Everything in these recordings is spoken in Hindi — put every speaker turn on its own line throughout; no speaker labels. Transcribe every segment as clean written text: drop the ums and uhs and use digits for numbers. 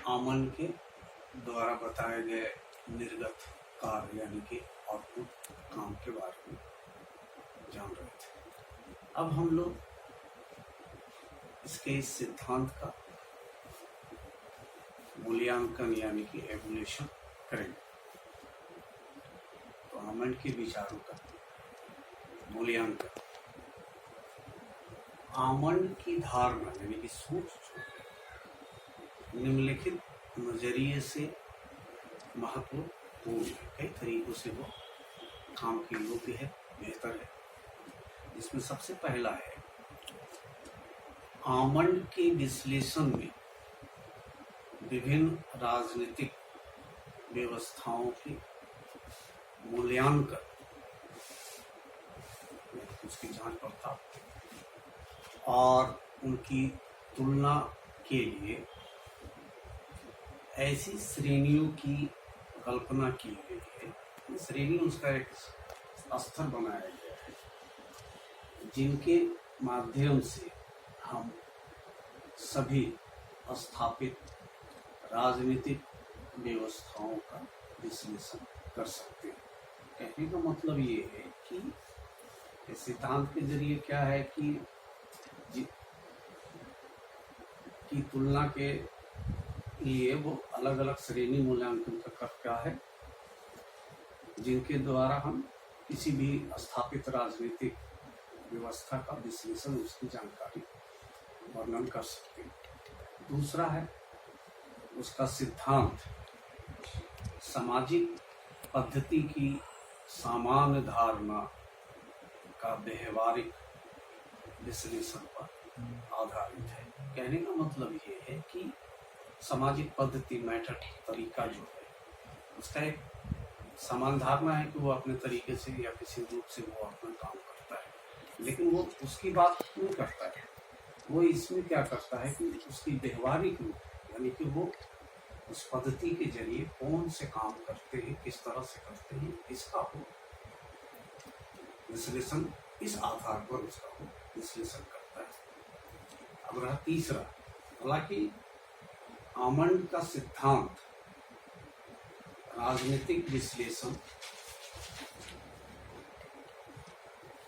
आमन के द्वारा बताए गए निर्गत कार्य यानी कि आउटपुट काम के बारे में जान रहे थे। अब हम लोग इसके इस सिद्धांत का मूल्यांकन यानी कि एवोल्यूशन करेंगे। तो आमन के विचारों का मूल्यांकन, आमन की धारणा यानी कि सोच निम्नलिखित नजरिए से महत्वपूर्ण है। कई तरीकों से वो काम के योग्य है, बेहतर है। इसमें सबसे पहला है, आमन के विश्लेषण में विभिन्न राजनीतिक व्यवस्थाओं के मूल्यांकन, उसकी जांच पड़ताल और उनकी तुलना के लिए ऐसी श्रेणियों की कल्पना की गई है। श्रेणी उसका एक स्तर बनाया गया है जिनके माध्यम से हम सभी स्थापित राजनीतिक व्यवस्थाओं का विश्लेषण कर सकते हैं। कहने का मतलब ये है कि इस सिद्धांत के जरिए क्या है कि तुलना के लिए वो अलग अलग श्रेणी मूल्यांकन का क्या है जिनके द्वारा हम किसी भी स्थापित राजनीतिक व्यवस्था का विश्लेषण, उसकी जानकारी वर्णन कर सकते हैं। दूसरा है उसका सिद्धांत सामाजिक पद्धति की सामान्य धारणा का व्यवहारिक विश्लेषण पर आधारित है। कहने का मतलब ये है कि सामाजिक पद्धति, मेथड, तरीका जो है उसका एक समान धारणा है कि वो अपने तरीके से या किसी रूप से वो अपना काम करता है, लेकिन वो उसकी बात नहीं करता है। वो इसमें क्या करता है कि उसकी व्यवहारिक रूप यानी कि वो उस पद्धति के जरिए कौन से काम करते हैं, किस तरह से करते हैं, इसका वो विश्लेषण, इस आधार पर उसका वो विश्लेषण करता है। अब रहा तीसरा, हालांकि आमन का सिद्धांत राजनीतिक विश्लेषण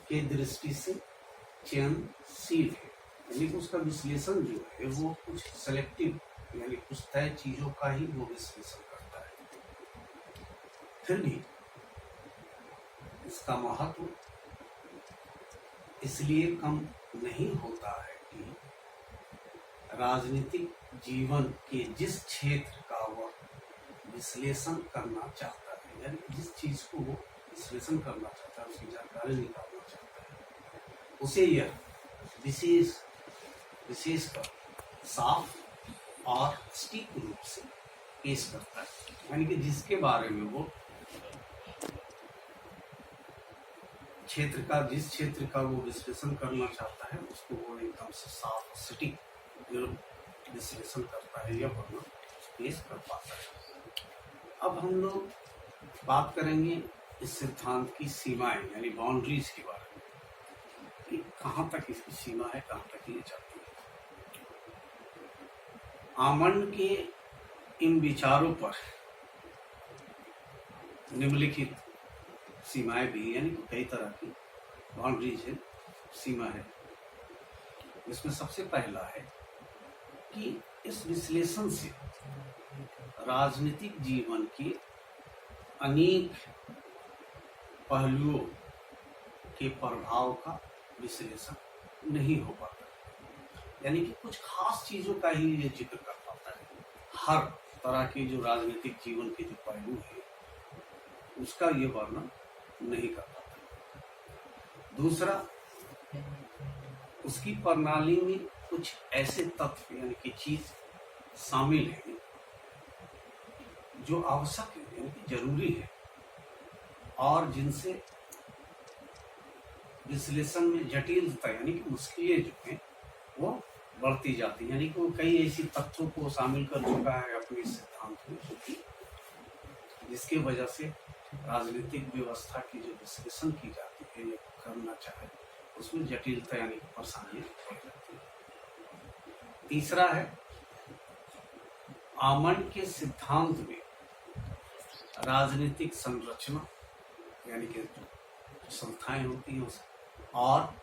के दृष्टि से चयनशील है, यानी कि उसका विश्लेषण जो है वो कुछ सेलेक्टिव यानी कुछ तय चीजों का ही वो विश्लेषण करता है। फिर भी इसका महत्व इसलिए कम नहीं होता है कि राजनीतिक जीवन के जिस क्षेत्र का वह विश्लेषण करना चाहता है, यानी जिस चीज को वो विश्लेषण करना चाहता है, उसकी जानकारी निकालना चाहता है, उसे यह विशेषकर साफ और सटीक रूप से पेश करता है। यानी कि जिसके बारे में वो जिस क्षेत्र का वो विश्लेषण करना चाहता है उसको वो एकदम से साफ सटीक विश्लेषण करता है या वर्णन पेश कर पाता है। अब हम लोग बात करेंगे इस सिद्धांत की सीमाएं यानी बाउंड्रीज के बारे में कि कहाँ तक इसकी सीमा है, कहाँ तक ये जाती है। आमन के इन विचारों पर निम्नलिखित सीमाएं भी, यानी कई तरह की बाउंड्रीज है, सीमा है। इसमें सबसे पहला है कि इस विश्लेषण से राजनीतिक जीवन के अनेक पहलुओं के प्रभाव का विश्लेषण नहीं हो पाता, यानी कि कुछ खास चीजों का ही ये जिक्र कर पाता है। हर तरह के जो राजनीतिक जीवन के जो पहलू है उसका ये वर्णन नहीं कर पाता। दूसरा, उसकी प्रणाली में कुछ ऐसे तत्व यानी कि चीज शामिल है जो आवश्यक है यानी कि जरूरी है और जिनसे विश्लेषण में जटिलता यानी कि मुश्किलें जो हैं वो बढ़ती जाती है। यानी कि वो कई ऐसी तत्वों को शामिल कर चुका है अपने सिद्धांत में जिसकी वजह से राजनीतिक व्यवस्था की जो विश्लेषण की जाती है या करना चाहे उसमें जटिलता यानी कि परेशानियां बढ़ जाती है। तीसरा है, आमंड के सिद्धांत में राजनीतिक संरचना यानी कि संस्थाएं होती हैं और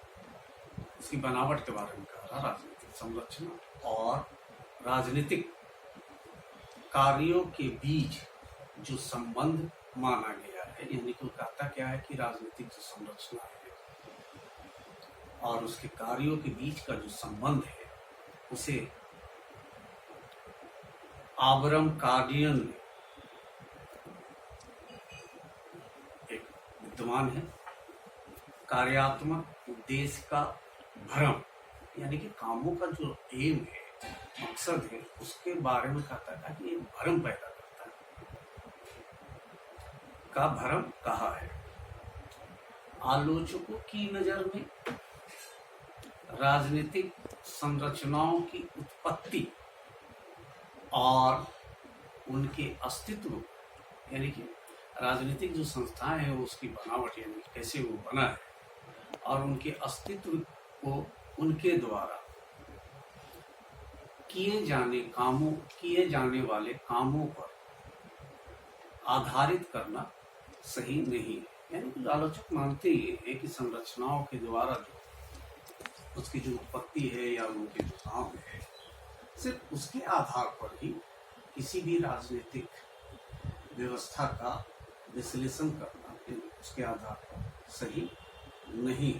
उसकी बनावट के बारे में कहा रहा, राजनीतिक संरचना और राजनीतिक कार्यों के बीच जो संबंध माना गया है, यानी कि वो कहता क्या है कि राजनीतिक जो संरचना है और उसके कार्यों के बीच का जो संबंध है उसे आबरम कार्डियन ने एक विद्यमान है कार्यात्मक उद्देश्य का भ्रम, यानी कि कामों का जो एम है, मकसद है, उसके बारे में कहता था कि एक भ्रम पैदा करता है। का भ्रम कहा है आलोचकों की नजर में राजनीतिक संरचनाओं की उत्पत्ति और उनके अस्तित्व, यानी कि राजनीतिक जो संस्थाएं हैं वो उसकी बनावट यानी कैसे वो बना है और उनके अस्तित्व को उनके द्वारा किए जाने वाले कामों पर आधारित करना सही नहीं है। यानी कि आलोचक मानते ये है कि संरचनाओं के द्वारा जो उसकी जो उत्पत्ति है या उनके जो काम है, सिर्फ उसके आधार पर ही किसी भी राजनीतिक व्यवस्था का विश्लेषण करना उसके आधार पर सही नहीं।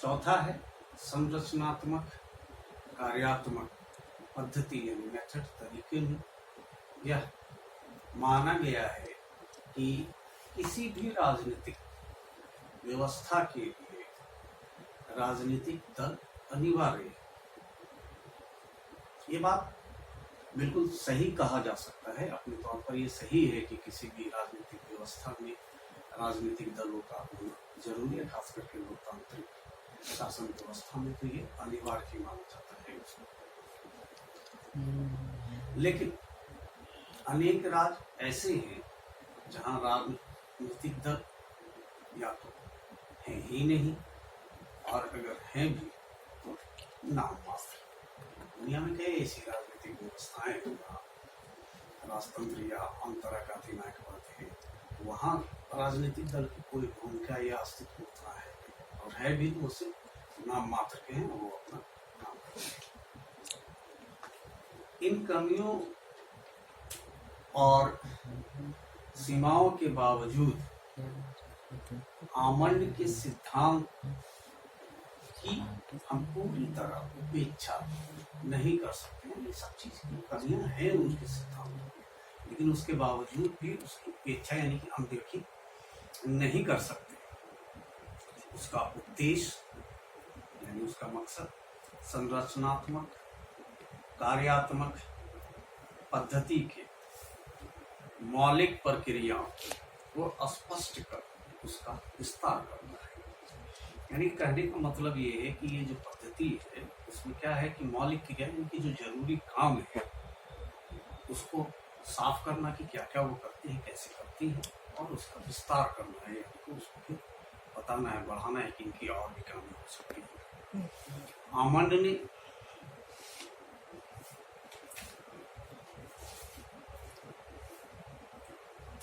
चौथा है संरचनात्मक कार्यात्मक पद्धति यानी मेथड, तरीके में यह माना गया है कि किसी भी राजनीतिक व्यवस्था के लिए राजनीतिक दल अनिवार्य है। ये बात बिल्कुल सही कहा जा सकता है, अपने तौर पर ये सही है कि किसी भी राजनीतिक व्यवस्था में राजनीतिक दलों का होना जरूरी है, खास करके लोकतांत्रिक शासन व्यवस्था में तो ये अनिवार्य ही माना जाता है उसको। लेकिन अनेक राज्य ऐसे हैं जहां राजनीतिक दल या तो है ही नहीं और अगर हैं भी तो नाम मात्र। दुनिया में कई ऐसी राजनीतिक व्यवस्थाएं हैं जहाँ राजतंत्र या अन्य तरह का अधिनायकवाद है, वहाँ राजनीतिक दल की कोई भूमिका या अस्तित्व उतना है और है भी तो सिर्फ नाम मात्र के हैं, वो अपना काम करते हैं। इन कमियों और सीमाओं के बावजूद आमंड के सिद्धांत की हम पूरी तरह उपेक्षा नहीं कर सकते हैं। ये सब चीज की कमियां हैं उनके सिद्धांत में, लेकिन उसके बावजूद भी उसकी उपेक्षा यानी कि अनदेखी नहीं कर सकते। उसका उद्देश्य यानी उसका मकसद संरचनात्मक कार्यात्मक पद्धति के मौलिक प्रक्रियाओं को स्पष्ट कर उसका विस्तार करना है। यानी कहने का मतलब ये है कि ये जो पद्धति है उसमें क्या है कि मौलिक क्रिया यानी कि जो जरूरी काम है उसको साफ करना कि क्या क्या वो करती है, कैसे करती है, और उसका विस्तार करना है, यानी कि उसको फिर बताना है, बढ़ाना है कि इनकी और भी काम हो सकती है। आमंड ने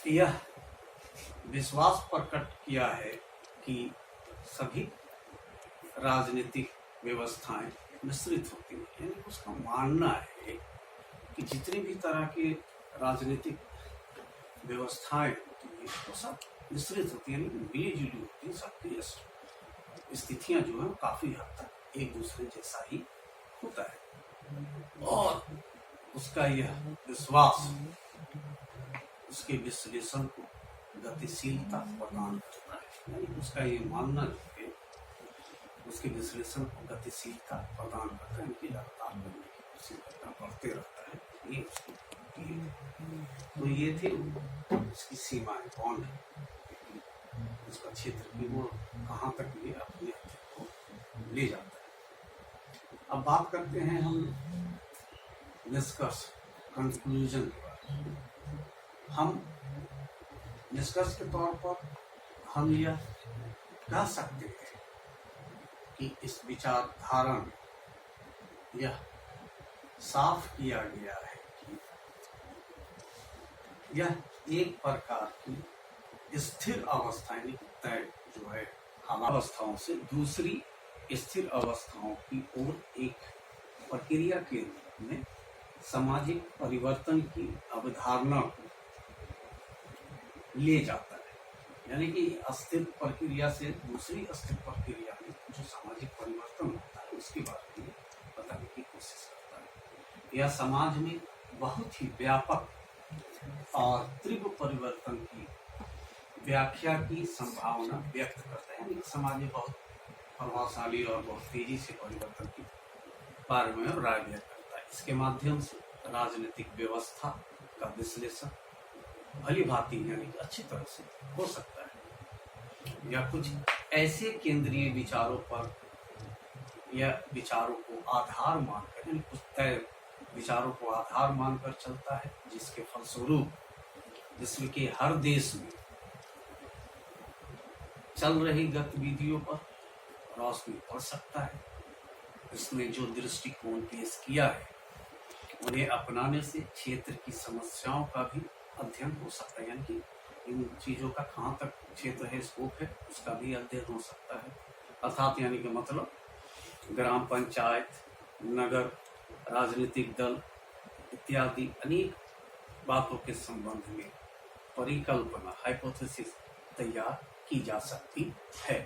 यह विश्वास प्रकट किया है कि सभी राजनीतिक व्यवस्थाएं मिश्रित होती हैं। यानी उसका मानना है कि जितनी भी तरह की राजनीतिक व्यवस्थाएं होती हैं वो सब मिश्रित होती हैं, मिली जुली होती हैं। सबकी स्थितियां जो है काफी हद तक एक दूसरे जैसा ही होता है और उसका यह विश्वास उसके विश्लेषण को गतिशीलता प्रदान करता है। यानी उसका ये मानना है उसके विश्लेषण को गतिशीलता प्रदान करता है, इनकी लगातार करने की कोशिश करता बढ़ते रहता है। ये उसकी तो ये थे उसकी सीमाएं, कौन है उसका क्षेत्र की, वो कहाँ तक ये अपने अस्तित्व को ले जाता है। अब बात करते हैं हम निष्कर्ष, कंक्लूजन के बारे में। हम निष्कर्ष के तौर पर हम यह कह सकते हैं कि इस विचारधारा में यह साफ किया गया है कि यह एक प्रकार की स्थिर अवस्था यानी तय जो है हम अवस्थाओं से दूसरी स्थिर अवस्थाओं की ओर एक प्रक्रिया के रूप में सामाजिक परिवर्तन की अवधारणा को ले जाता है। यानी कि अस्थिर प्रक्रिया से दूसरी अस्थिर प्रक्रिया में जो सामाजिक परिवर्तन होता है उसके बारे में बताने की कोशिश करता है। यह समाज में बहुत ही व्यापक और तीव्र परिवर्तन की व्याख्या की संभावना व्यक्त करता है। यानी कि समाज में बहुत प्रभावशाली और बहुत तेजी से परिवर्तन के बारे में राय व्यक्त करता है। इसके माध्यम से राजनीतिक व्यवस्था का विश्लेषण भली भांति यानी कि अच्छी तरह से हो सकता है, या कुछ ऐसे केंद्रीय विचारों पर या विचारों को आधार मानकर यानी कुछ तय विचारों को आधार मानकर चलता है, जिसके फलस्वरूप विश्व के हर देश में चल रही गतिविधियों पर रोशनी पड़ सकता है। इसने जो दृष्टिकोण पेश किया है उन्हें अपनाने से क्षेत्र की समस्याओं का भी अध्ययन हो सकता है। यानी कि इन चीजों का कहाँ तक क्षेत्र है, स्कोप है, उसका भी अध्ययन हो सकता है। अर्थात यानी कि मतलब ग्राम पंचायत, नगर, राजनीतिक दल इत्यादि अनेक बातों के संबंध में परिकल्पना हाइपोथेसिस तैयार की जा सकती है।